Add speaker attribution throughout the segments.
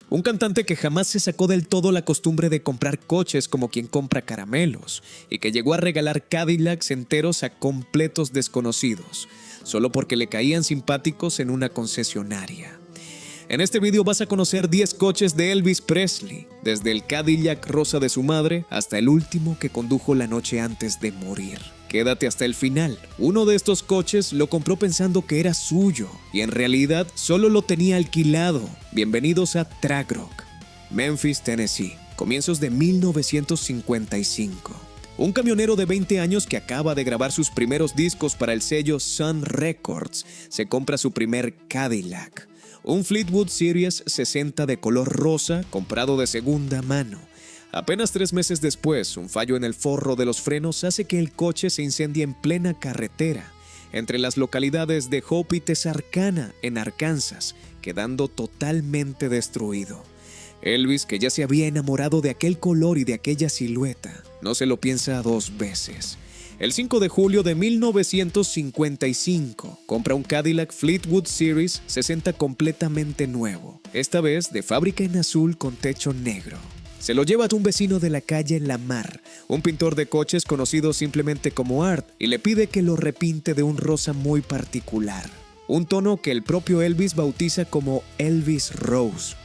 Speaker 1: Un cantante que jamás se sacó del todo la costumbre de comprar coches como quien compra caramelos y que llegó a regalar Cadillacs enteros a completos desconocidos, solo porque le caían simpáticos en una concesionaria. En este video vas a conocer 10 coches de Elvis Presley, desde el Cadillac rosa de su madre hasta el último que condujo la noche antes de morir. Quédate hasta el final. Uno de estos coches lo compró pensando que era suyo y en realidad solo lo tenía alquilado. Bienvenidos a Track Rock, Memphis, Tennessee, comienzos de 1955. Un camionero de 20 años que acaba de grabar sus primeros discos para el sello Sun Records se compra su primer Cadillac. Un Fleetwood Series 60 de color rosa comprado de segunda mano. Apenas 3 meses después, un fallo en el forro de los frenos hace que el coche se incendie en plena carretera, entre las localidades de Hope y Texarkana, en Arkansas, quedando totalmente destruido. Elvis, que ya se había enamorado de aquel color y de aquella silueta, no se lo piensa 2 veces. El 5 de julio de 1955, compra un Cadillac Fleetwood Series 60 completamente nuevo, esta vez de fábrica en azul con techo negro. Se lo lleva a un vecino de la calle Lamar, un pintor de coches conocido simplemente como Art, y le pide que lo repinte de un rosa muy particular, un tono que el propio Elvis bautiza como Elvis Rose.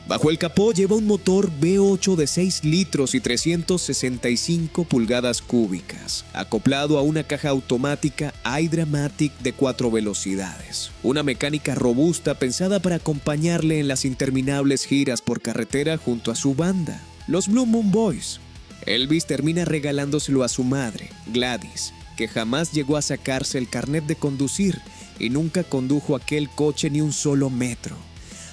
Speaker 1: Bajo el capó lleva un motor V8 de 6 litros y 365 pulgadas cúbicas, acoplado a una caja automática iDramatic de 4 velocidades. Una mecánica robusta pensada para acompañarle en las interminables giras por carretera junto a su banda, los Blue Moon Boys. Elvis termina regalándoselo a su madre, Gladys, que jamás llegó a sacarse el carnet de conducir y nunca condujo aquel coche ni un solo metro.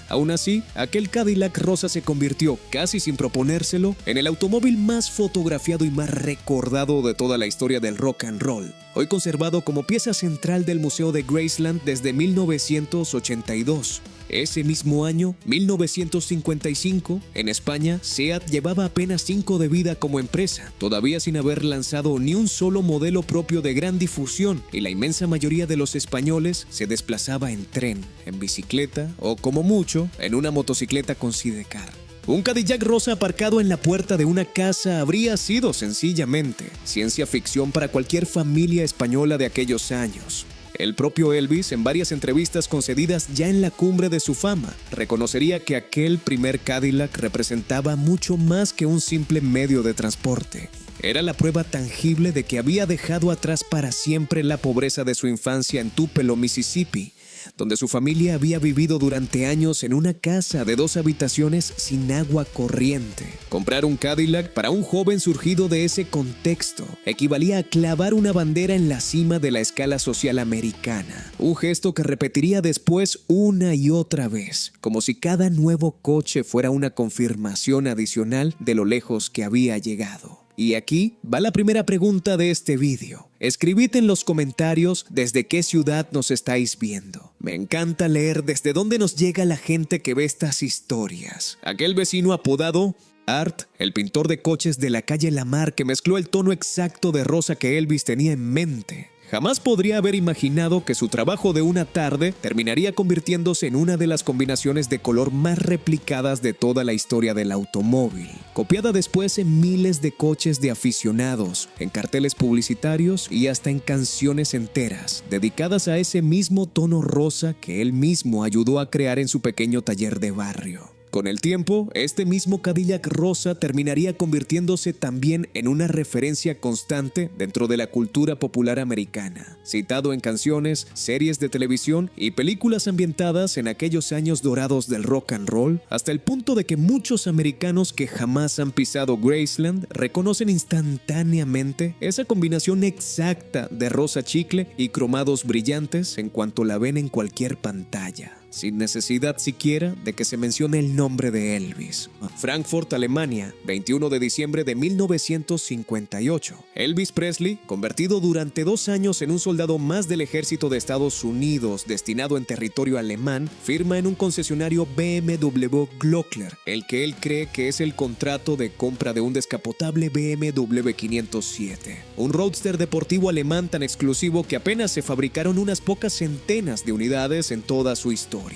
Speaker 1: Aún así, aquel Cadillac rosa se convirtió, casi sin proponérselo, en el automóvil más fotografiado y más recordado de toda la historia del rock and roll, hoy conservado como pieza central del Museo de Graceland desde 1982. Ese mismo año, 1955, en España, SEAT llevaba apenas 5 de vida como empresa, todavía sin haber lanzado ni un solo modelo propio de gran difusión, y la inmensa mayoría de los españoles se desplazaba en tren, en bicicleta o, como mucho, en una motocicleta con sidecar. Un Cadillac rosa aparcado en la puerta de una casa habría sido sencillamente ciencia ficción para cualquier familia española de aquellos años. El propio Elvis, en varias entrevistas concedidas ya en la cumbre de su fama, reconocería que aquel primer Cadillac representaba mucho más que un simple medio de transporte. Era la prueba tangible de que había dejado atrás para siempre la pobreza de su infancia en Tupelo, Mississippi, donde su familia había vivido durante años en una casa de 2 habitaciones sin agua corriente. Comprar un Cadillac para un joven surgido de ese contexto equivalía a clavar una bandera en la cima de la escala social americana, un gesto que repetiría después una y otra vez, como si cada nuevo coche fuera una confirmación adicional de lo lejos que había llegado. Y aquí va la primera pregunta de este vídeo. Escribid en los comentarios desde qué ciudad nos estáis viendo. Me encanta leer desde dónde nos llega la gente que ve estas historias. Aquel vecino apodado Art, el pintor de coches de la calle Lamar que mezcló el tono exacto de rosa que Elvis tenía en mente, jamás podría haber imaginado que su trabajo de una tarde terminaría convirtiéndose en una de las combinaciones de color más replicadas de toda la historia del automóvil, copiada después en miles de coches de aficionados, en carteles publicitarios y hasta en canciones enteras, dedicadas a ese mismo tono rosa que él mismo ayudó a crear en su pequeño taller de barrio. Con el tiempo, este mismo Cadillac rosa terminaría convirtiéndose también en una referencia constante dentro de la cultura popular americana, citado en canciones, series de televisión y películas ambientadas en aquellos años dorados del rock and roll, hasta el punto de que muchos americanos que jamás han pisado Graceland reconocen instantáneamente esa combinación exacta de rosa chicle y cromados brillantes en cuanto la ven en cualquier pantalla, sin necesidad siquiera de que se mencione el nombre de Elvis. Frankfurt, Alemania, 21 de diciembre de 1958. Elvis Presley, convertido durante 2 años en un soldado más del ejército de Estados Unidos destinado en territorio alemán, firma en un concesionario BMW Glockler, el que él cree que es el contrato de compra de un descapotable BMW 507, un roadster deportivo alemán tan exclusivo que apenas se fabricaron unas pocas centenas de unidades en toda su historia.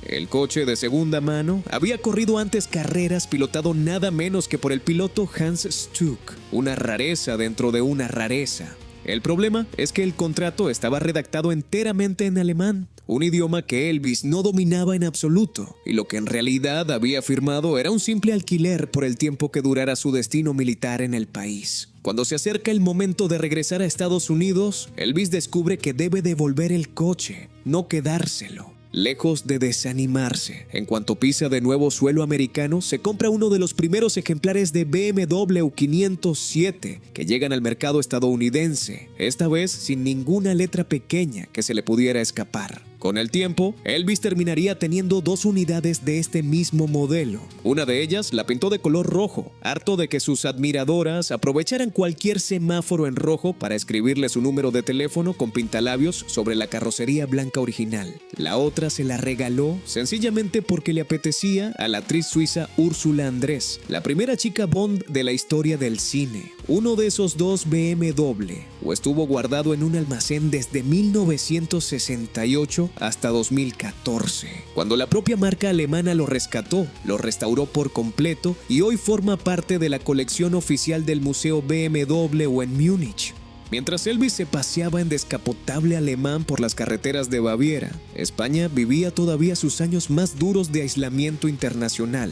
Speaker 1: El coche de segunda mano había corrido antes carreras pilotado nada menos que por el piloto Hans Stuck, una rareza dentro de una rareza. El problema es que el contrato estaba redactado enteramente en alemán, un idioma que Elvis no dominaba en absoluto, y lo que en realidad había firmado era un simple alquiler por el tiempo que durara su destino militar en el país. Cuando se acerca el momento de regresar a Estados Unidos, Elvis descubre que debe devolver el coche, no quedárselo. Lejos de desanimarse, en cuanto pisa de nuevo suelo americano, se compra uno de los primeros ejemplares de BMW 507 que llegan al mercado estadounidense, esta vez sin ninguna letra pequeña que se le pudiera escapar. Con el tiempo, Elvis terminaría teniendo 2 unidades de este mismo modelo. Una de ellas la pintó de color rojo, harto de que sus admiradoras aprovecharan cualquier semáforo en rojo para escribirle su número de teléfono con pintalabios sobre la carrocería blanca original. La otra se la regaló sencillamente porque le apetecía a la actriz suiza Ursula Andress, la primera chica Bond de la historia del cine. Uno de esos 2 BMW estuvo guardado en un almacén desde 1968 hasta 2014, cuando la propia marca alemana lo rescató, lo restauró por completo y hoy forma parte de la colección oficial del Museo BMW en Múnich. Mientras Elvis se paseaba en descapotable alemán por las carreteras de Baviera, España vivía todavía sus años más duros de aislamiento internacional,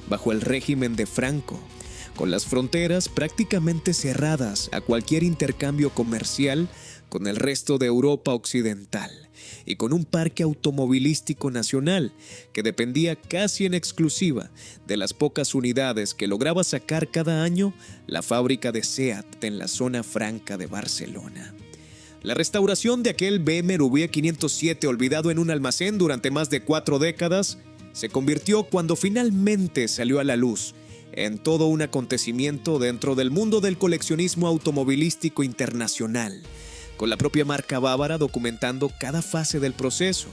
Speaker 1: bajo el régimen de Franco, con las fronteras prácticamente cerradas a cualquier intercambio comercial con el resto de Europa occidental, y con un parque automovilístico nacional que dependía casi en exclusiva de las pocas unidades que lograba sacar cada año la fábrica de SEAT en la zona franca de Barcelona. La restauración de aquel BMW 507 olvidado en un almacén durante más de 4 décadas se convirtió, cuando finalmente salió a la luz, en todo un acontecimiento dentro del mundo del coleccionismo automovilístico internacional, con la propia marca bávara documentando cada fase del proceso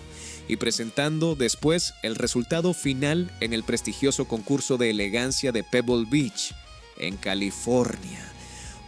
Speaker 1: y presentando después el resultado final en el prestigioso concurso de elegancia de Pebble Beach, en California,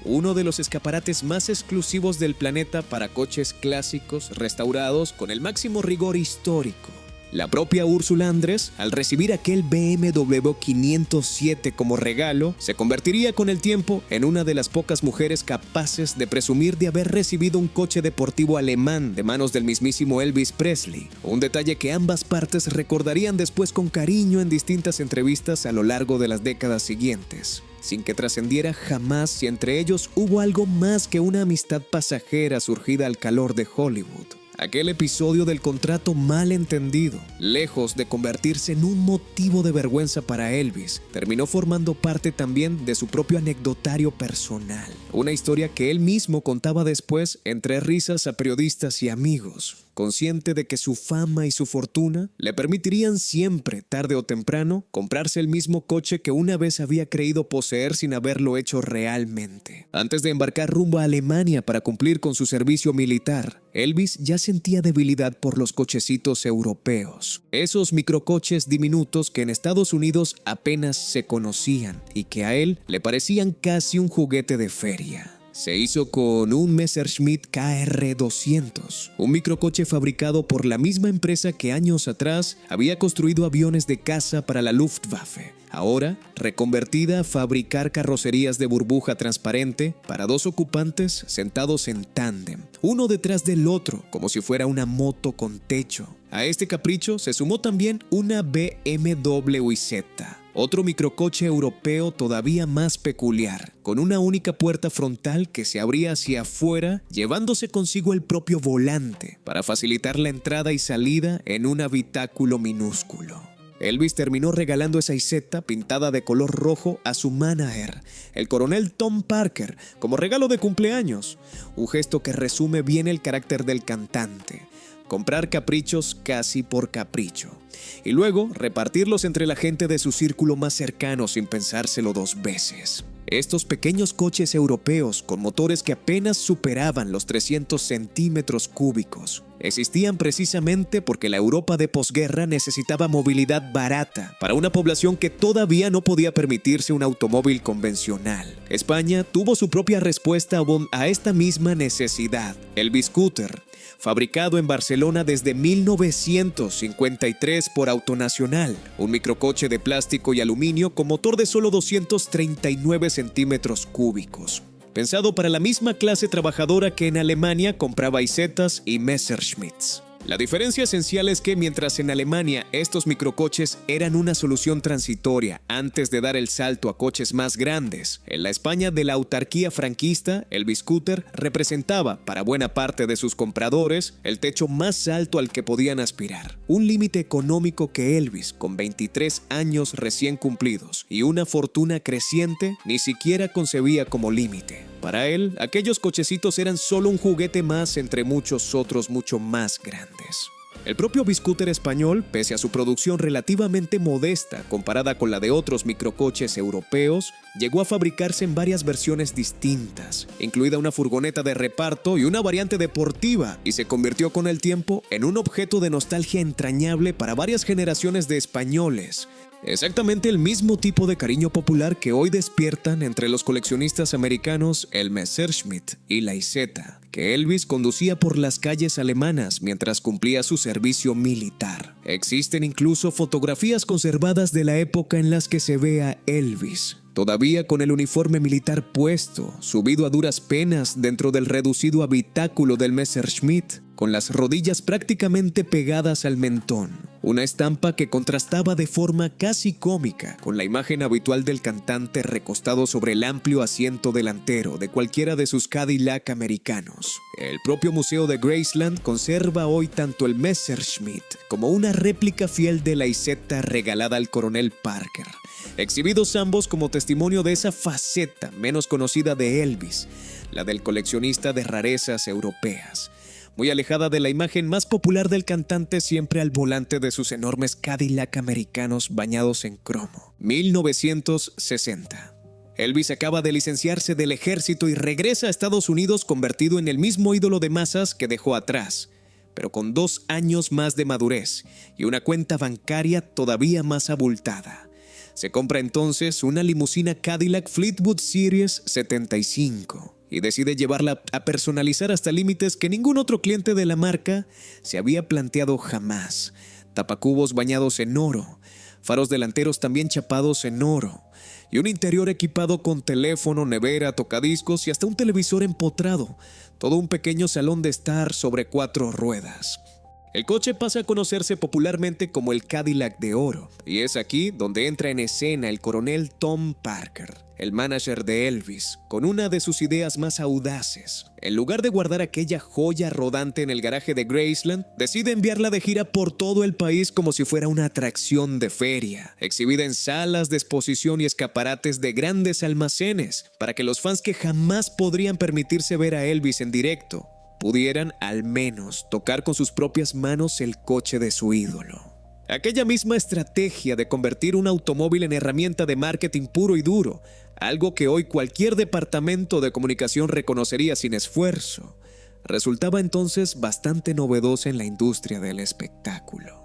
Speaker 1: uno de los escaparates más exclusivos del planeta para coches clásicos restaurados con el máximo rigor histórico. La propia Ursula Andress, al recibir aquel BMW 507 como regalo, se convertiría con el tiempo en una de las pocas mujeres capaces de presumir de haber recibido un coche deportivo alemán de manos del mismísimo Elvis Presley, un detalle que ambas partes recordarían después con cariño en distintas entrevistas a lo largo de las décadas siguientes, sin que trascendiera jamás si entre ellos hubo algo más que una amistad pasajera surgida al calor de Hollywood. Aquel episodio del contrato mal entendido, lejos de convertirse en un motivo de vergüenza para Elvis, terminó formando parte también de su propio anecdotario personal. Una historia que él mismo contaba después entre risas a periodistas y amigos, consciente de que su fama y su fortuna le permitirían siempre, tarde o temprano, comprarse el mismo coche que una vez había creído poseer sin haberlo hecho realmente. Antes de embarcar rumbo a Alemania para cumplir con su servicio militar, Elvis ya sentía debilidad por los cochecitos europeos, esos microcoches diminutos que en Estados Unidos apenas se conocían y que a él le parecían casi un juguete de feria. Se hizo con un Messerschmitt KR-200, un microcoche fabricado por la misma empresa que años atrás había construido aviones de caza para la Luftwaffe, ahora reconvertida a fabricar carrocerías de burbuja transparente para 2 ocupantes sentados en tándem, uno detrás del otro, como si fuera una moto con techo. A este capricho se sumó también una BMW Z, otro microcoche europeo todavía más peculiar, con una única puerta frontal que se abría hacia afuera, llevándose consigo el propio volante para facilitar la entrada y salida en un habitáculo minúsculo. Elvis terminó regalando esa Isetta pintada de color rojo a su manager, el coronel Tom Parker, como regalo de cumpleaños, un gesto que resume bien el carácter del cantante: comprar caprichos casi por capricho, y luego repartirlos entre la gente de su círculo más cercano sin pensárselo 2 veces. Estos pequeños coches europeos con motores que apenas superaban los 300 centímetros cúbicos existían precisamente porque la Europa de posguerra necesitaba movilidad barata para una población que todavía no podía permitirse un automóvil convencional. España tuvo su propia respuesta a esta misma necesidad, el Biscooter, fabricado en Barcelona desde 1953 por Autonacional, un microcoche de plástico y aluminio con motor de solo 239 centímetros cúbicos. Pensado para la misma clase trabajadora que en Alemania compraba Isetas y Messerschmitts. La diferencia esencial es que mientras en Alemania estos microcoches eran una solución transitoria antes de dar el salto a coches más grandes, en la España de la autarquía franquista, el Biscooter representaba para buena parte de sus compradores el techo más alto al que podían aspirar, un límite económico que Elvis, con 23 años recién cumplidos y una fortuna creciente, ni siquiera concebía como límite. Para él, aquellos cochecitos eran solo un juguete más entre muchos otros mucho más grandes. El propio Biscooter español, pese a su producción relativamente modesta comparada con la de otros microcoches europeos, llegó a fabricarse en varias versiones distintas, incluida una furgoneta de reparto y una variante deportiva, y se convirtió con el tiempo en un objeto de nostalgia entrañable para varias generaciones de españoles. Exactamente el mismo tipo de cariño popular que hoy despiertan entre los coleccionistas americanos el Messerschmitt y la Isetta, que Elvis conducía por las calles alemanas mientras cumplía su servicio militar. Existen incluso fotografías conservadas de la época en las que se ve a Elvis, todavía con el uniforme militar puesto, subido a duras penas dentro del reducido habitáculo del Messerschmitt, con las rodillas prácticamente pegadas al mentón, una estampa que contrastaba de forma casi cómica con la imagen habitual del cantante recostado sobre el amplio asiento delantero de cualquiera de sus Cadillac americanos. El propio Museo de Graceland conserva hoy tanto el Messerschmitt como una réplica fiel de la Isetta regalada al coronel Parker, exhibidos ambos como testimonio de esa faceta menos conocida de Elvis, la del coleccionista de rarezas europeas, muy alejada de la imagen más popular del cantante siempre al volante de sus enormes Cadillac americanos bañados en cromo. 1960. Elvis acaba de licenciarse del ejército y regresa a Estados Unidos convertido en el mismo ídolo de masas que dejó atrás, pero con 2 años más de madurez y una cuenta bancaria todavía más abultada. Se compra entonces una limusina Cadillac Fleetwood Series 75 y decide llevarla a personalizar hasta límites que ningún otro cliente de la marca se había planteado jamás. Tapacubos bañados en oro, faros delanteros también chapados en oro y un interior equipado con teléfono, nevera, tocadiscos y hasta un televisor empotrado. Todo un pequeño salón de estar sobre 4 ruedas. El coche pasa a conocerse popularmente como el Cadillac de Oro, y es aquí donde entra en escena el coronel Tom Parker, el manager de Elvis, con una de sus ideas más audaces. En lugar de guardar aquella joya rodante en el garaje de Graceland, decide enviarla de gira por todo el país como si fuera una atracción de feria, exhibida en salas de exposición y escaparates de grandes almacenes, para que los fans que jamás podrían permitirse ver a Elvis en directo pudieran al menos tocar con sus propias manos el coche de su ídolo. Aquella misma estrategia de convertir un automóvil en herramienta de marketing puro y duro, algo que hoy cualquier departamento de comunicación reconocería sin esfuerzo, resultaba entonces bastante novedosa en la industria del espectáculo.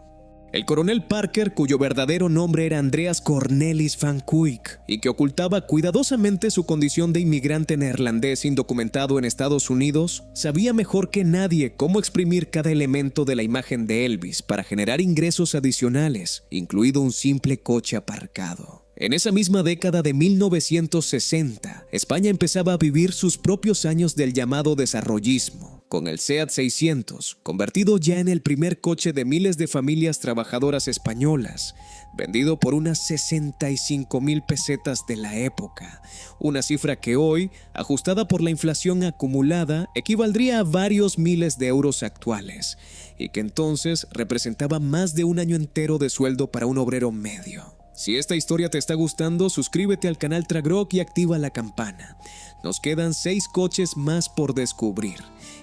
Speaker 1: El coronel Parker, cuyo verdadero nombre era Andreas Cornelis van Kuijk y que ocultaba cuidadosamente su condición de inmigrante neerlandés indocumentado en Estados Unidos, sabía mejor que nadie cómo exprimir cada elemento de la imagen de Elvis para generar ingresos adicionales, incluido un simple coche aparcado. En esa misma década de 1960, España empezaba a vivir sus propios años del llamado desarrollismo, con el Seat 600, convertido ya en el primer coche de miles de familias trabajadoras españolas, vendido por unas 65,000 pesetas de la época, una cifra que hoy, ajustada por la inflación acumulada, equivaldría a varios miles de euros actuales, y que entonces representaba más de un año entero de sueldo para un obrero medio. Si esta historia te está gustando, suscríbete al canal Tragrok y activa la campana. Nos quedan 6 coches más por descubrir,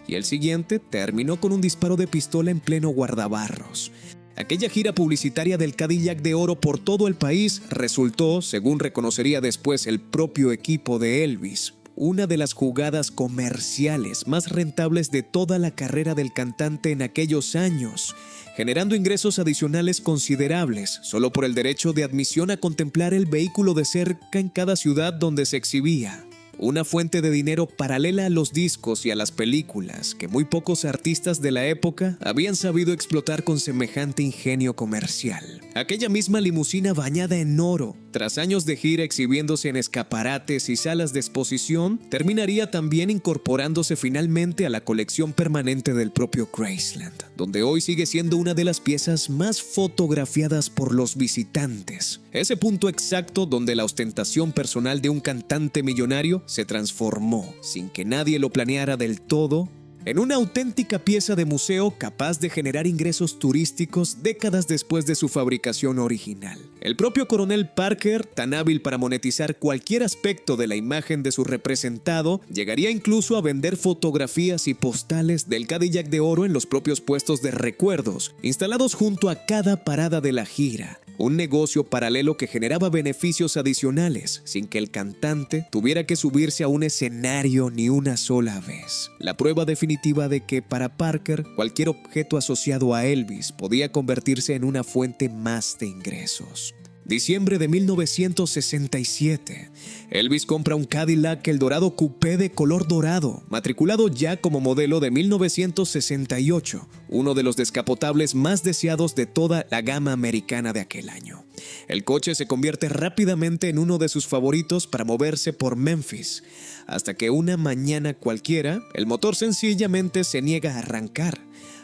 Speaker 1: y el siguiente terminó con un disparo de pistola en pleno guardabarros. Aquella gira publicitaria del Cadillac de Oro por todo el país resultó, según reconocería después el propio equipo de Elvis, una de las jugadas comerciales más rentables de toda la carrera del cantante en aquellos años, generando ingresos adicionales considerables solo por el derecho de admisión a contemplar el vehículo de cerca en cada ciudad donde se exhibía. Una fuente de dinero paralela a los discos y a las películas que muy pocos artistas de la época habían sabido explotar con semejante ingenio comercial. Aquella misma limusina bañada en oro, tras años de gira exhibiéndose en escaparates y salas de exposición, terminaría también incorporándose finalmente a la colección permanente del propio Graceland, donde hoy sigue siendo una de las piezas más fotografiadas por los visitantes. Ese punto exacto donde la ostentación personal de un cantante millonario se transformó, sin que nadie lo planeara del todo, en una auténtica pieza de museo capaz de generar ingresos turísticos décadas después de su fabricación original. El propio Coronel Parker, tan hábil para monetizar cualquier aspecto de la imagen de su representado, llegaría incluso a vender fotografías y postales del Cadillac de oro en los propios puestos de recuerdos, instalados junto a cada parada de la gira. Un negocio paralelo que generaba beneficios adicionales, sin que el cantante tuviera que subirse a un escenario ni una sola vez. La prueba definitiva de que para Parker, cualquier objeto asociado a Elvis podía convertirse en una fuente más de ingresos. Diciembre de 1967. Elvis compra un Cadillac Eldorado Coupé de color dorado, matriculado ya como modelo de 1968, uno de los descapotables más deseados de toda la gama americana de aquel año. El coche se convierte rápidamente en uno de sus favoritos para moverse por Memphis, hasta que una mañana cualquiera, el motor sencillamente se niega a arrancar.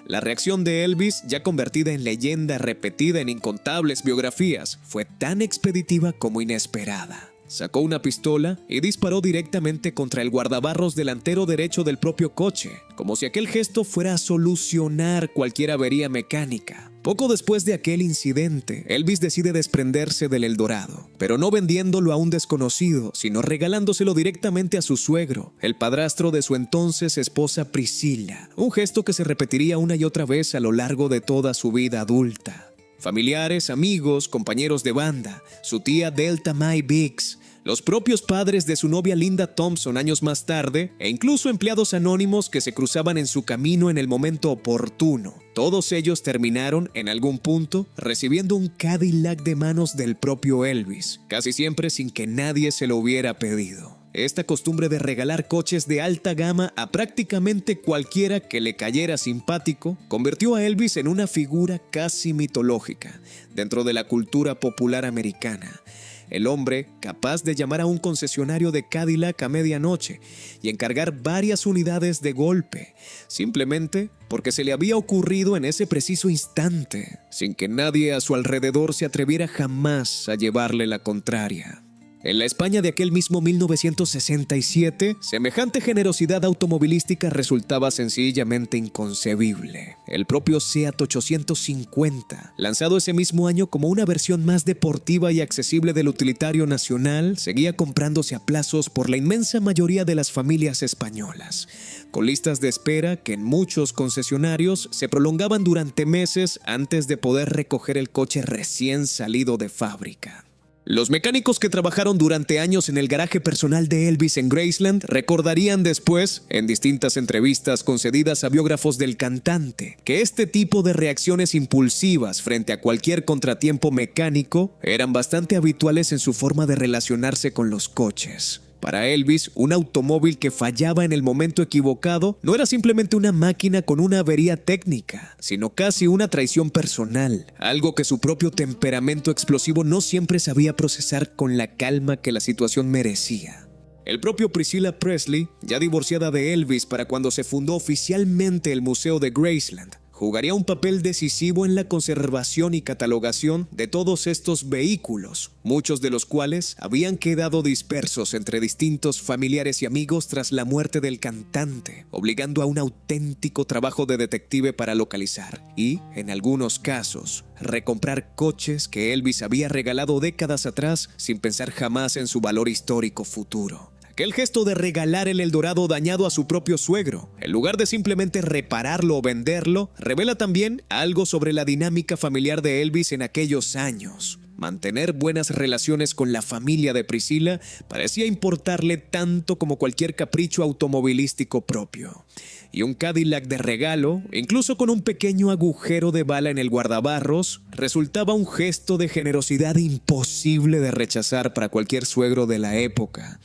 Speaker 1: La reacción de Elvis, ya convertida en leyenda repetida en incontables biografías, fue tan expeditiva como inesperada. Sacó una pistola y disparó directamente contra el guardabarros delantero derecho del propio coche, como si aquel gesto fuera a solucionar cualquier avería mecánica. Poco después de aquel incidente, Elvis decide desprenderse del Eldorado, pero no vendiéndolo a un desconocido, sino regalándoselo directamente a su suegro, el padrastro de su entonces esposa Priscilla, un gesto que se repetiría una y otra vez a lo largo de toda su vida adulta. Familiares, amigos, compañeros de banda, su tía Delta Mae Biggs, los propios padres de su novia Linda Thompson años más tarde, e incluso empleados anónimos que se cruzaban en su camino en el momento oportuno. Todos ellos terminaron, en algún punto, recibiendo un Cadillac de manos del propio Elvis, casi siempre sin que nadie se lo hubiera pedido. Esta costumbre de regalar coches de alta gama a prácticamente cualquiera que le cayera simpático convirtió a Elvis en una figura casi mitológica dentro de la cultura popular americana. El hombre capaz de llamar a un concesionario de Cadillac a medianoche y encargar varias unidades de golpe, simplemente porque se le había ocurrido en ese preciso instante, sin que nadie a su alrededor se atreviera jamás a llevarle la contraria. En la España de aquel mismo 1967, semejante generosidad automovilística resultaba sencillamente inconcebible. El propio Seat 850, lanzado ese mismo año como una versión más deportiva y accesible del utilitario nacional, seguía comprándose a plazos por la inmensa mayoría de las familias españolas, con listas de espera que en muchos concesionarios se prolongaban durante meses antes de poder recoger el coche recién salido de fábrica. Los mecánicos que trabajaron durante años en el garaje personal de Elvis en Graceland recordarían después, en distintas entrevistas concedidas a biógrafos del cantante, que este tipo de reacciones impulsivas frente a cualquier contratiempo mecánico eran bastante habituales en su forma de relacionarse con los coches. Para Elvis, un automóvil que fallaba en el momento equivocado no era simplemente una máquina con una avería técnica, sino casi una traición personal, algo que su propio temperamento explosivo no siempre sabía procesar con la calma que la situación merecía. El propio Priscilla Presley, ya divorciada de Elvis para cuando se fundó oficialmente el Museo de Graceland, jugaría un papel decisivo en la conservación y catalogación de todos estos vehículos, muchos de los cuales habían quedado dispersos entre distintos familiares y amigos tras la muerte del cantante, obligando a un auténtico trabajo de detective para localizar y, en algunos casos, recomprar coches que Elvis había regalado décadas atrás sin pensar jamás en su valor histórico futuro. Aquel gesto de regalar el Eldorado dañado a su propio suegro, en lugar de simplemente repararlo o venderlo, revela también algo sobre la dinámica familiar de Elvis en aquellos años. mantener buenas relaciones con la familia de Priscilla parecía importarle tanto como cualquier capricho automovilístico propio. Y un Cadillac de regalo, incluso con un pequeño agujero de bala en el guardabarros, resultaba un gesto de generosidad imposible de rechazar para cualquier suegro de la época.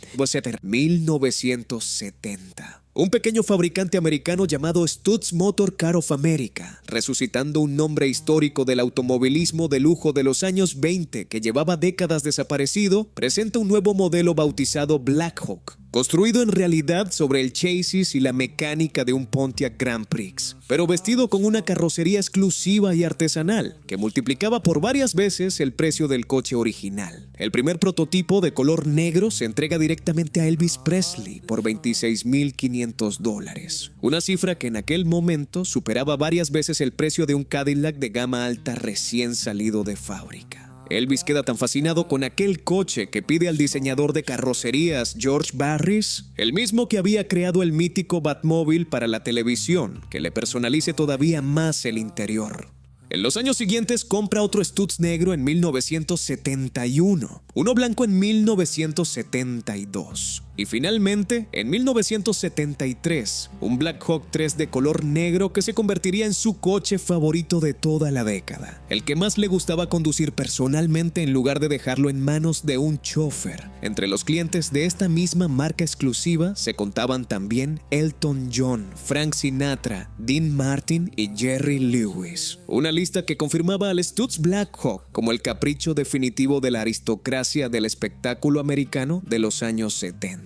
Speaker 1: 1970. Un pequeño fabricante americano llamado Stutz Motor Car of America, resucitando un nombre histórico del automovilismo de lujo de los años 20 que llevaba décadas desaparecido, presenta un nuevo modelo bautizado Black Hawk, construido en realidad sobre el chasis y la mecánica de un Pontiac Grand Prix, pero vestido con una carrocería exclusiva y artesanal, que multiplicaba por varias veces el precio del coche original. El primer prototipo de color negro se entrega directamente a Elvis Presley por $26,500, una cifra que en aquel momento superaba varias veces el precio de un Cadillac de gama alta recién salido de fábrica. Elvis queda tan fascinado con aquel coche que pide al diseñador de carrocerías George Barris, el mismo que había creado el mítico Batmóvil para la televisión, que le personalice todavía más el interior. En los años siguientes compra otro Stutz negro en 1971, uno blanco en 1972 y finalmente en 1973 un Black Hawk 3 de color negro que se convertiría en su coche favorito de toda la década, el que más le gustaba conducir personalmente en lugar de dejarlo en manos de un chofer. Entre los clientes de esta misma marca exclusiva se contaban también Elton John, Frank Sinatra, Dean Martin y Jerry Lewis. Una lista que confirmaba al Stutz Black Hawk como el capricho definitivo de la aristocracia del espectáculo americano de los años 70.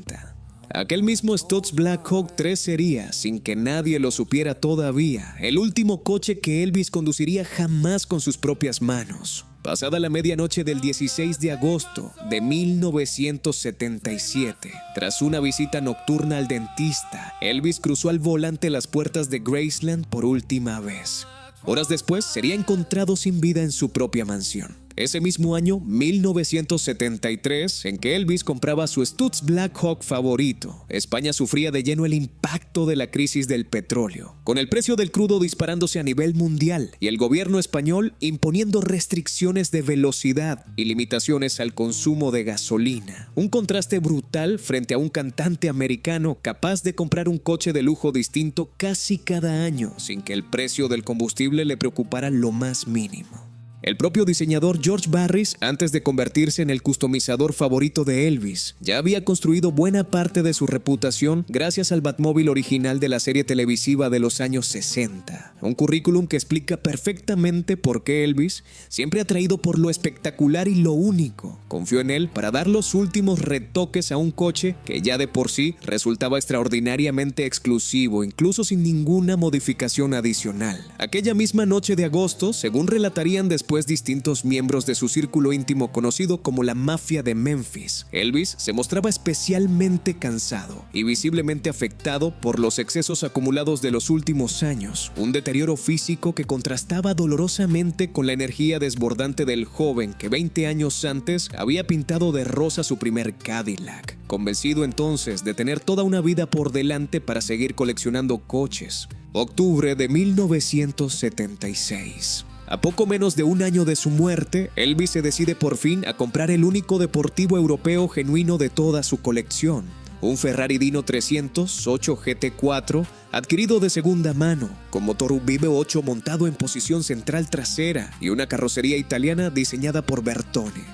Speaker 1: Aquel mismo Stutz Black Hawk 3 sería, sin que nadie lo supiera todavía, el último coche que Elvis conduciría jamás con sus propias manos. Pasada la medianoche del 16 de agosto de 1977, tras una visita nocturna al dentista, Elvis cruzó al volante las puertas de Graceland por última vez. Horas después sería encontrado sin vida en su propia mansión. Ese mismo año, 1973, en que Elvis compraba su Stutz Black Hawk favorito, España sufría de lleno el impacto de la crisis del petróleo, con el precio del crudo disparándose a nivel mundial y el gobierno español imponiendo restricciones de velocidad y limitaciones al consumo de gasolina. Un contraste brutal frente a un cantante americano capaz de comprar un coche de lujo distinto casi cada año sin que el precio del combustible le preocupara lo más mínimo. El propio diseñador George Barris, antes de convertirse en el customizador favorito de Elvis, ya había construido buena parte de su reputación gracias al Batmóvil original de la serie televisiva de los años 60. Un currículum que explica perfectamente por qué Elvis, siempre atraído por lo espectacular y lo único, confió en él para dar los últimos retoques a un coche que ya de por sí resultaba extraordinariamente exclusivo, incluso sin ninguna modificación adicional. Aquella misma noche de agosto, según relatarían después distintos miembros de su círculo íntimo conocido como la Mafia de Memphis, Elvis se mostraba especialmente cansado y visiblemente afectado por los excesos acumulados de los últimos años, un deterioro físico que contrastaba dolorosamente con la energía desbordante del joven que 20 años antes había pintado de rosa su primer Cadillac, convencido entonces de tener toda una vida por delante para seguir coleccionando coches. Octubre de 1976. A poco menos de un año de su muerte, Elvis se decide por fin a comprar el único deportivo europeo genuino de toda su colección, un Ferrari Dino 308 GT4 adquirido de segunda mano, con motor V8 montado en posición central trasera y una carrocería italiana diseñada por Bertone,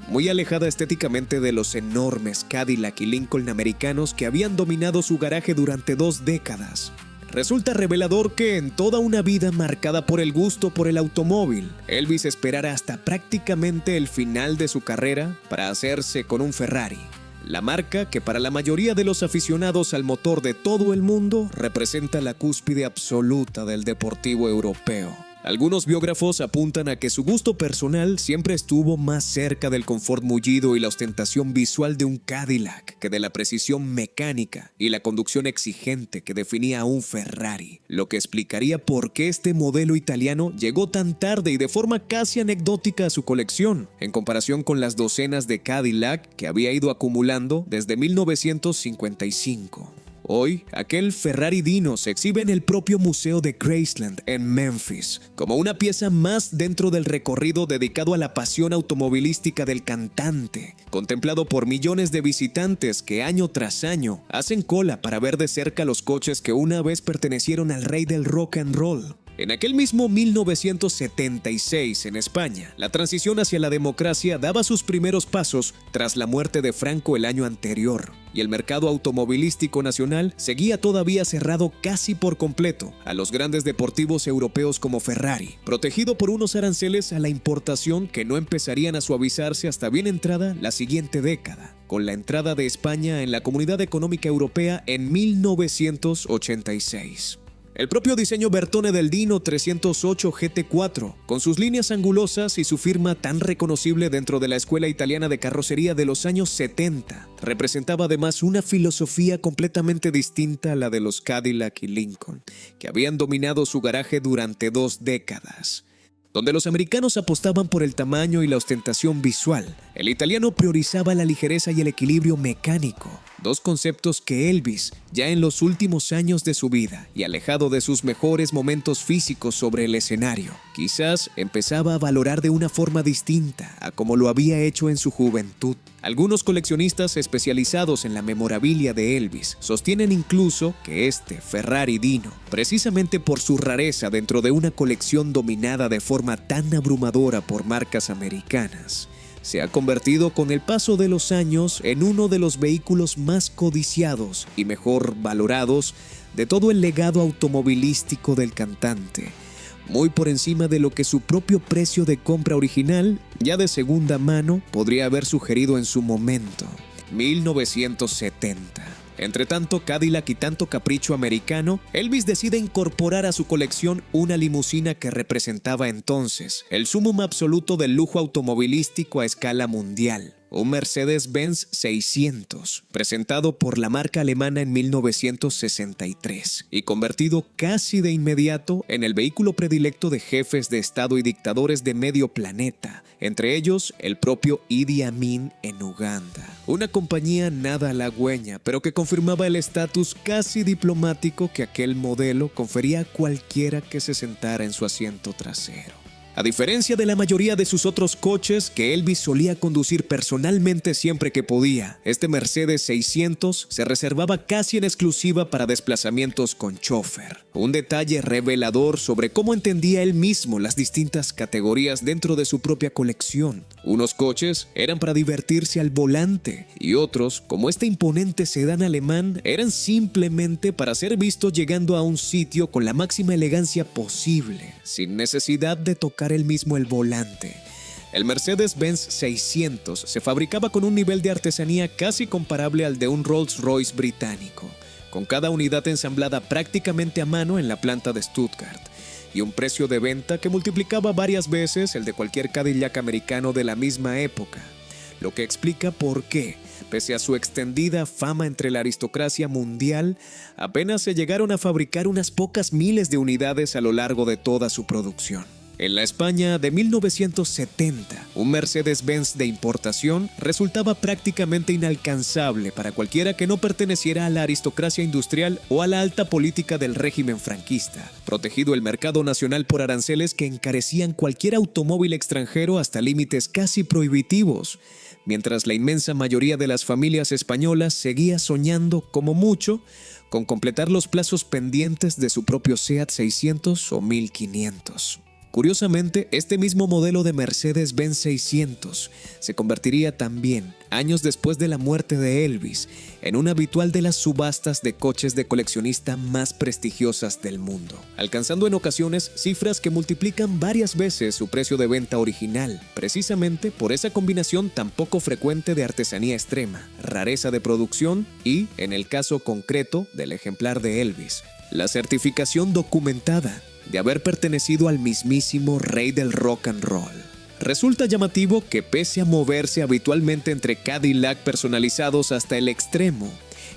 Speaker 1: muy alejada estéticamente de los enormes Cadillac y Lincoln americanos que habían dominado su garaje durante 2 décadas. Resulta revelador que en toda una vida marcada por el gusto por el automóvil, Elvis esperara hasta prácticamente el final de su carrera para hacerse con un Ferrari, la marca que para la mayoría de los aficionados al motor de todo el mundo representa la cúspide absoluta del deportivo europeo. Algunos biógrafos apuntan a que su gusto personal siempre estuvo más cerca del confort mullido y la ostentación visual de un Cadillac que de la precisión mecánica y la conducción exigente que definía a un Ferrari, lo que explicaría por qué este modelo italiano llegó tan tarde y de forma casi anecdótica a su colección, en comparación con las docenas de Cadillac que había ido acumulando desde 1955. Hoy, aquel Ferrari Dino se exhibe en el propio Museo de Graceland en Memphis, como una pieza más dentro del recorrido dedicado a la pasión automovilística del cantante, contemplado por millones de visitantes que año tras año hacen cola para ver de cerca los coches que una vez pertenecieron al rey del rock and roll. En aquel mismo 1976 en España, la transición hacia la democracia daba sus primeros pasos tras la muerte de Franco el año anterior, y el mercado automovilístico nacional seguía todavía cerrado casi por completo a los grandes deportivos europeos como Ferrari, protegido por unos aranceles a la importación que no empezarían a suavizarse hasta bien entrada la siguiente década, con la entrada de España en la Comunidad Económica Europea en 1986. El propio diseño Bertone del Dino 308 GT4, con sus líneas angulosas y su firma tan reconocible dentro de la escuela italiana de carrocería de los años 70, representaba además una filosofía completamente distinta a la de los Cadillac y Lincoln, que habían dominado su garaje durante 2 décadas. Donde los americanos apostaban por el tamaño y la ostentación visual, el italiano priorizaba la ligereza y el equilibrio mecánico, dos conceptos que Elvis, ya en los últimos años de su vida y alejado de sus mejores momentos físicos sobre el escenario, quizás empezaba a valorar de una forma distinta a como lo había hecho en su juventud. Algunos coleccionistas especializados en la memorabilia de Elvis sostienen incluso que este Ferrari Dino, precisamente por su rareza dentro de una colección dominada de forma tan abrumadora por marcas americanas, se ha convertido con el paso de los años en uno de los vehículos más codiciados y mejor valorados de todo el legado automovilístico del cantante, muy por encima de lo que su propio precio de compra original, ya de segunda mano, podría haber sugerido en su momento, 1970. Entre tanto Cadillac y tanto capricho americano, Elvis decide incorporar a su colección una limusina que representaba entonces el sumum absoluto del lujo automovilístico a escala mundial. Un Mercedes-Benz 600, presentado por la marca alemana en 1963 y convertido casi de inmediato en el vehículo predilecto de jefes de Estado y dictadores de medio planeta, entre ellos el propio Idi Amin en Uganda. Una compañía nada halagüeña, pero que confirmaba el estatus casi diplomático que aquel modelo confería a cualquiera que se sentara en su asiento trasero. A diferencia de la mayoría de sus otros coches que Elvis solía conducir personalmente siempre que podía, este Mercedes 600 se reservaba casi en exclusiva para desplazamientos con chofer. Un detalle revelador sobre cómo entendía él mismo las distintas categorías dentro de su propia colección. Unos coches eran para divertirse al volante y otros, como este imponente sedán alemán, eran simplemente para ser vistos llegando a un sitio con la máxima elegancia posible, sin necesidad de tocar él mismo el volante. El Mercedes-Benz 600 se fabricaba con un nivel de artesanía casi comparable al de un Rolls-Royce británico, con cada unidad ensamblada prácticamente a mano en la planta de Stuttgart, y un precio de venta que multiplicaba varias veces el de cualquier Cadillac americano de la misma época, lo que explica por qué, pese a su extendida fama entre la aristocracia mundial, apenas se llegaron a fabricar unas pocas miles de unidades a lo largo de toda su producción. En la España de 1970, un Mercedes-Benz de importación resultaba prácticamente inalcanzable para cualquiera que no perteneciera a la aristocracia industrial o a la alta política del régimen franquista, protegido el mercado nacional por aranceles que encarecían cualquier automóvil extranjero hasta límites casi prohibitivos, mientras la inmensa mayoría de las familias españolas seguía soñando, como mucho, con completar los plazos pendientes de su propio Seat 600 o 1500. Curiosamente, este mismo modelo de Mercedes-Benz 600 se convertiría también, años después de la muerte de Elvis, en un habitual de las subastas de coches de coleccionista más prestigiosas del mundo, alcanzando en ocasiones cifras que multiplican varias veces su precio de venta original, precisamente por esa combinación tan poco frecuente de artesanía extrema, rareza de producción y, en el caso concreto del ejemplar de Elvis, la certificación documentada de haber pertenecido al mismísimo rey del rock and roll. Resulta llamativo que pese a moverse habitualmente entre Cadillac personalizados hasta el extremo,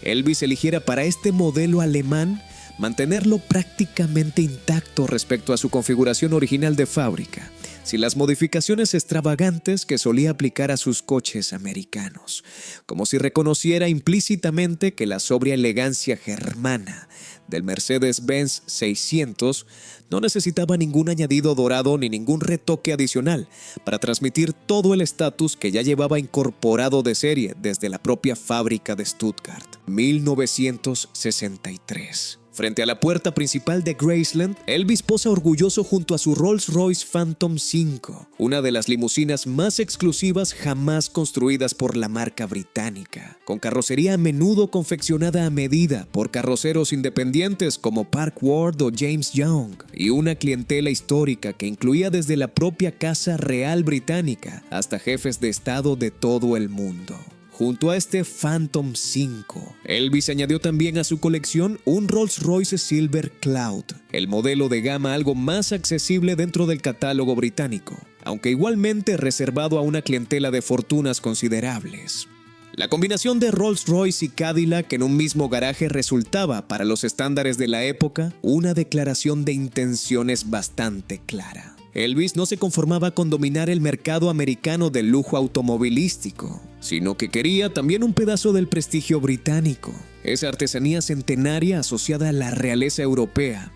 Speaker 1: Elvis eligiera para este modelo alemán mantenerlo prácticamente intacto respecto a su configuración original de fábrica, sin las modificaciones extravagantes que solía aplicar a sus coches americanos, como si reconociera implícitamente que la sobria elegancia germana del Mercedes-Benz 600 no necesitaba ningún añadido dorado ni ningún retoque adicional para transmitir todo el estatus que ya llevaba incorporado de serie desde la propia fábrica de Stuttgart, 1963. Frente a la puerta principal de Graceland, Elvis posa orgulloso junto a su Rolls-Royce Phantom 5, una de las limusinas más exclusivas jamás construidas por la marca británica, con carrocería a menudo confeccionada a medida por carroceros independientes como Park Ward o James Young, y una clientela histórica que incluía desde la propia Casa Real Británica hasta jefes de estado de todo el mundo. Junto a este Phantom 5, Elvis añadió también a su colección un Rolls-Royce Silver Cloud, el modelo de gama algo más accesible dentro del catálogo británico, aunque igualmente reservado a una clientela de fortunas considerables. La combinación de Rolls-Royce y Cadillac en un mismo garaje resultaba, para los estándares de la época, una declaración de intenciones bastante clara. Elvis no se conformaba con dominar el mercado americano del lujo automovilístico, sino que quería también un pedazo del prestigio británico, esa artesanía centenaria asociada a la realeza europea,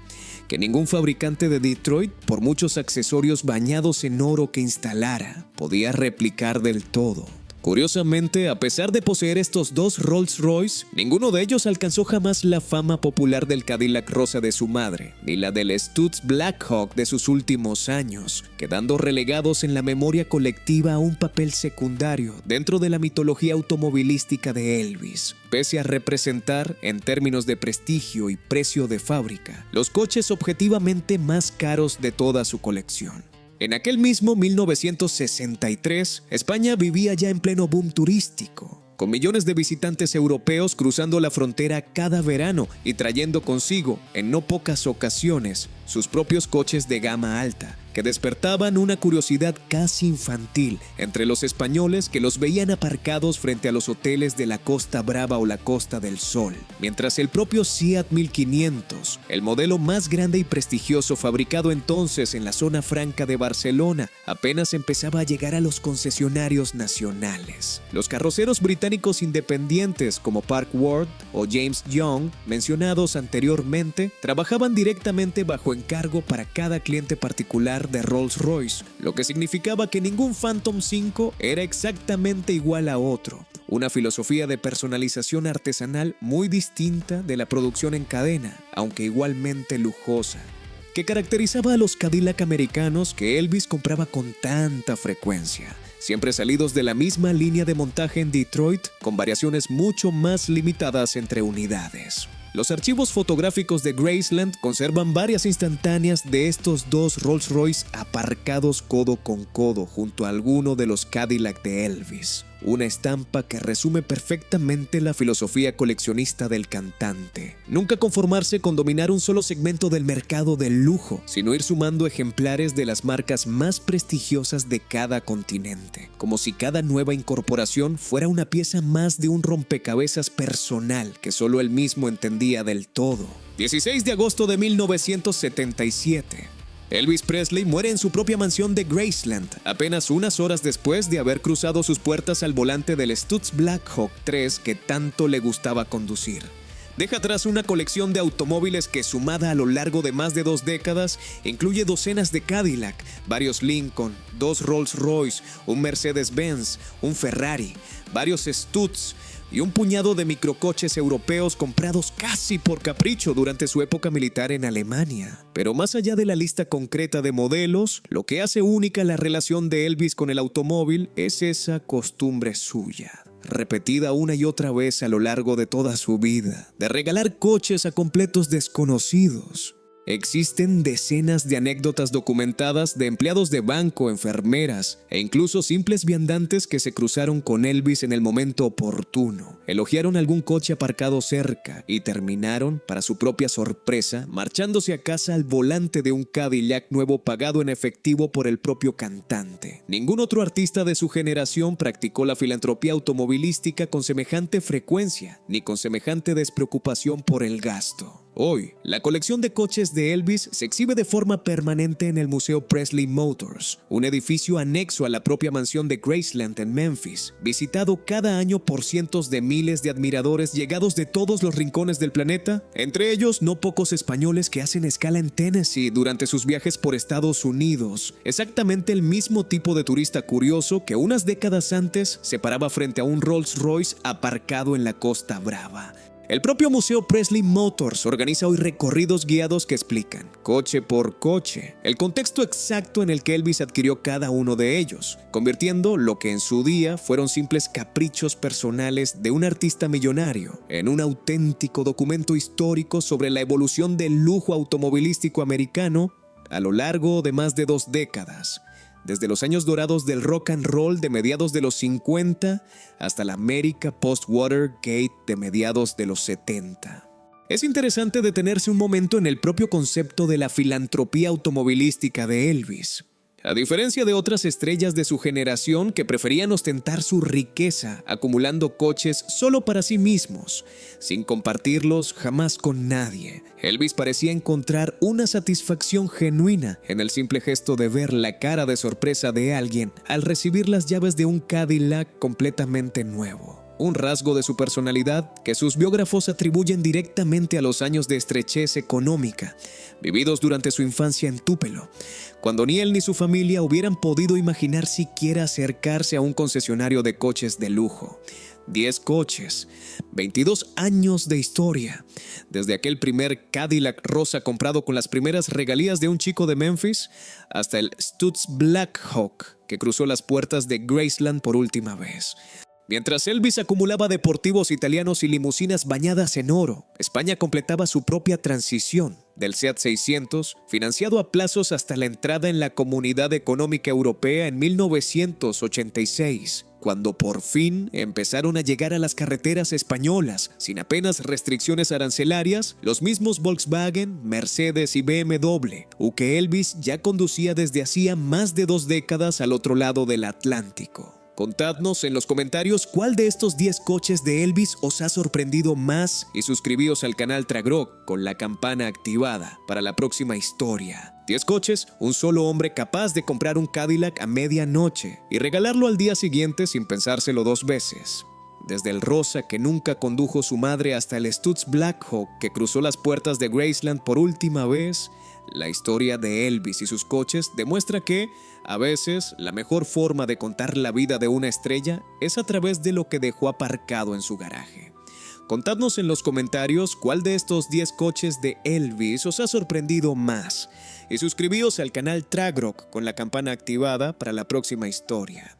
Speaker 1: que ningún fabricante de Detroit, por muchos accesorios bañados en oro que instalara, podía replicar del todo. Curiosamente, a pesar de poseer estos dos Rolls-Royce, ninguno de ellos alcanzó jamás la fama popular del Cadillac rosa de su madre, ni la del Stutz Blackhawk de sus últimos años, quedando relegados en la memoria colectiva a un papel secundario dentro de la mitología automovilística de Elvis, pese a representar, en términos de prestigio y precio de fábrica, los coches objetivamente más caros de toda su colección. En aquel mismo 1963, España vivía ya en pleno boom turístico, con millones de visitantes europeos cruzando la frontera cada verano y trayendo consigo, en no pocas ocasiones, sus propios coches de gama alta, que despertaban una curiosidad casi infantil entre los españoles que los veían aparcados frente a los hoteles de la Costa Brava o la Costa del Sol, mientras el propio Seat 1500, el modelo más grande y prestigioso fabricado entonces en la zona franca de Barcelona, apenas empezaba a llegar a los concesionarios nacionales. Los carroceros británicos independientes como Park Ward o James Young, mencionados anteriormente, trabajaban directamente bajo encargo para cada cliente particular de Rolls-Royce, lo que significaba que ningún Phantom 5 era exactamente igual a otro. Una filosofía de personalización artesanal muy distinta de la producción en cadena, aunque igualmente lujosa, que caracterizaba a los Cadillac americanos que Elvis compraba con tanta frecuencia, siempre salidos de la misma línea de montaje en Detroit, con variaciones mucho más limitadas entre unidades. Los archivos fotográficos de Graceland conservan varias instantáneas de estos dos Rolls-Royce aparcados codo con codo junto a alguno de los Cadillac de Elvis. Una estampa que resume perfectamente la filosofía coleccionista del cantante. Nunca conformarse con dominar un solo segmento del mercado del lujo, sino ir sumando ejemplares de las marcas más prestigiosas de cada continente, como si cada nueva incorporación fuera una pieza más de un rompecabezas personal que solo él mismo entendía del todo. 16 de agosto de 1977. Elvis Presley muere en su propia mansión de Graceland, apenas unas horas después de haber cruzado sus puertas al volante del Stutz Blackhawk 3 que tanto le gustaba conducir. Deja atrás una colección de automóviles que, sumada a lo largo de más de 2 décadas, incluye docenas de Cadillac, varios Lincoln, 2 Rolls-Royce, un Mercedes-Benz, un Ferrari, varios Stutz y un puñado de microcoches europeos comprados casi por capricho durante su época militar en Alemania. Pero más allá de la lista concreta de modelos, lo que hace única la relación de Elvis con el automóvil es esa costumbre suya, repetida una y otra vez a lo largo de toda su vida, de regalar coches a completos desconocidos. Existen decenas de anécdotas documentadas de empleados de banco, enfermeras e incluso simples viandantes que se cruzaron con Elvis en el momento oportuno, elogiaron algún coche aparcado cerca y terminaron, para su propia sorpresa, marchándose a casa al volante de un Cadillac nuevo pagado en efectivo por el propio cantante. Ningún otro artista de su generación practicó la filantropía automovilística con semejante frecuencia, ni con semejante despreocupación por el gasto. Hoy, la colección de coches de Elvis se exhibe de forma permanente en el Museo Presley Motors, un edificio anexo a la propia mansión de Graceland en Memphis, visitado cada año por cientos de miles de admiradores llegados de todos los rincones del planeta, entre ellos no pocos españoles que hacen escala en Tennessee durante sus viajes por Estados Unidos, exactamente el mismo tipo de turista curioso que unas décadas antes se paraba frente a un Rolls-Royce aparcado en la Costa Brava. El propio Museo Presley Motors organiza hoy recorridos guiados que explican, coche por coche, el contexto exacto en el que Elvis adquirió cada uno de ellos, convirtiendo lo que en su día fueron simples caprichos personales de un artista millonario en un auténtico documento histórico sobre la evolución del lujo automovilístico americano a lo largo de más de 2 décadas. Desde los años dorados del rock and roll de mediados de los 50 hasta la América post-Watergate de mediados de los 70. Es interesante detenerse un momento en el propio concepto de la filantropía automovilística de Elvis. A diferencia de otras estrellas de su generación que preferían ostentar su riqueza acumulando coches solo para sí mismos, sin compartirlos jamás con nadie, Elvis parecía encontrar una satisfacción genuina en el simple gesto de ver la cara de sorpresa de alguien al recibir las llaves de un Cadillac completamente nuevo. Un rasgo de su personalidad que sus biógrafos atribuyen directamente a los años de estrechez económica, vividos durante su infancia en Tupelo, cuando ni él ni su familia hubieran podido imaginar siquiera acercarse a un concesionario de coches de lujo. 10 coches, 22 años de historia, desde aquel primer Cadillac rosa comprado con las primeras regalías de un chico de Memphis, hasta el Stutz Blackhawk que cruzó las puertas de Graceland por última vez. Mientras Elvis acumulaba deportivos italianos y limusinas bañadas en oro, España completaba su propia transición del Seat 600, financiado a plazos hasta la entrada en la Comunidad Económica Europea en 1986, cuando por fin empezaron a llegar a las carreteras españolas, sin apenas restricciones arancelarias, los mismos Volkswagen, Mercedes y BMW, que Elvis ya conducía desde hacía más de 2 décadas al otro lado del Atlántico. Contadnos en los comentarios cuál de estos 10 coches de Elvis os ha sorprendido más y suscribíos al canal Tragrock con la campana activada para la próxima historia. 10 coches, un solo hombre capaz de comprar un Cadillac a medianoche y regalarlo al día siguiente sin pensárselo 2 veces. Desde el rosa que nunca condujo su madre hasta el Stutz Blackhawk que cruzó las puertas de Graceland por última vez, la historia de Elvis y sus coches demuestra que, a veces, la mejor forma de contar la vida de una estrella es a través de lo que dejó aparcado en su garaje. Contadnos en los comentarios cuál de estos 10 coches de Elvis os ha sorprendido más y suscribíos al canal Tragrock con la campana activada para la próxima historia.